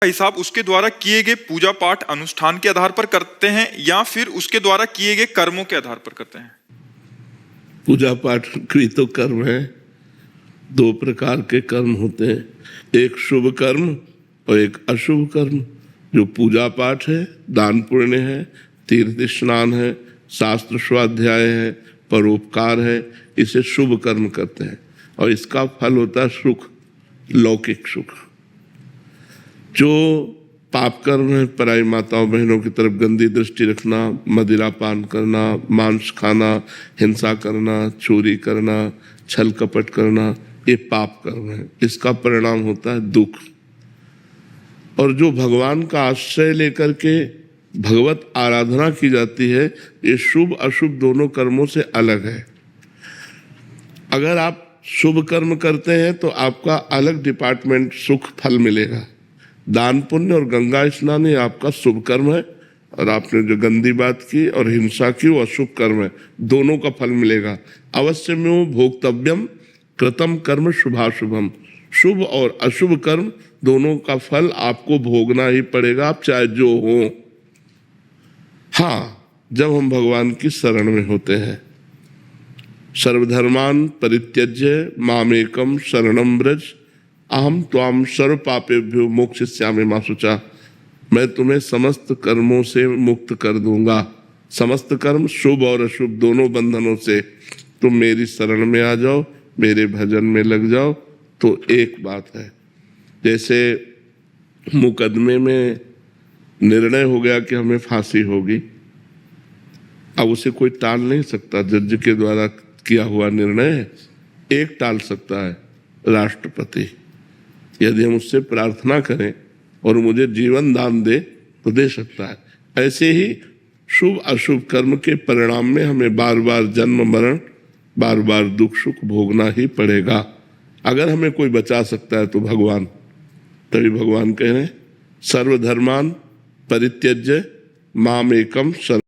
हिसाब उसके द्वारा किए गए पूजा पाठ अनुष्ठान के आधार पर करते हैं या फिर उसके द्वारा किए गए कर्मों के आधार पर करते हैं? पूजा पाठ भी तो कर्म है। दो प्रकार के कर्म होते हैं, एक शुभ कर्म और एक अशुभ कर्म। जो पूजा पाठ है, दान पुण्य है, तीर्थ स्नान है, शास्त्र स्वाध्याय है, परोपकार है, इसे शुभ कर्म करते हैं और इसका फल होता है सुख, लौकिक सुख। जो पाप कर्म है, पराई माताओं बहनों की तरफ गंदी दृष्टि रखना, मदिरा पान करना, मांस खाना, हिंसा करना, चोरी करना, छल कपट करना, ये पाप कर्म है। इसका परिणाम होता है दुख। और जो भगवान का आश्रय लेकर के भगवत आराधना की जाती है, ये शुभ अशुभ दोनों कर्मों से अलग है। अगर आप शुभ कर्म करते हैं तो आपका अलग डिपार्टमेंट सुख फल मिलेगा। दान पुण्य और गंगा स्नान ये आपका शुभ कर्म है, और आपने जो गंदी बात की और हिंसा की वो अशुभ कर्म है। दोनों का फल मिलेगा। अवश्यमेव भोक्तव्यम कृतम कर्म शुभाशुभम। शुभ और अशुभ कर्म दोनों का फल आपको भोगना ही पड़ेगा, आप चाहे जो हो। हाँ, जब हम भगवान की शरण में होते हैं। सर्वधर्मान परित्यज्य मामेकम शरणम व्रज अहम त्वाम सर्व पापेभ्यो मोक्षयिष्यामि मा शुचा। मैं तुम्हें समस्त कर्मों से मुक्त कर दूंगा। समस्त कर्म शुभ और अशुभ दोनों बंधनों से तुम मेरी शरण में आ जाओ, मेरे भजन में लग जाओ तो एक बात है। जैसे मुकदमे में निर्णय हो गया कि हमें फांसी होगी, अब उसे कोई टाल नहीं सकता। जज के द्वारा किया हुआ निर्णय एक टाल सकता है, राष्ट्रपति। यदि हम उससे प्रार्थना करें और मुझे जीवन दान दे तो दे सकता है। ऐसे ही शुभ अशुभ कर्म के परिणाम में हमें बार बार जन्म मरण, बार बार दुख सुख भोगना ही पड़ेगा। अगर हमें कोई बचा सकता है तो भगवान। तभी भगवान कह रहे हैं सर्वधर्मान परित्यज्य माम एकम शरणम।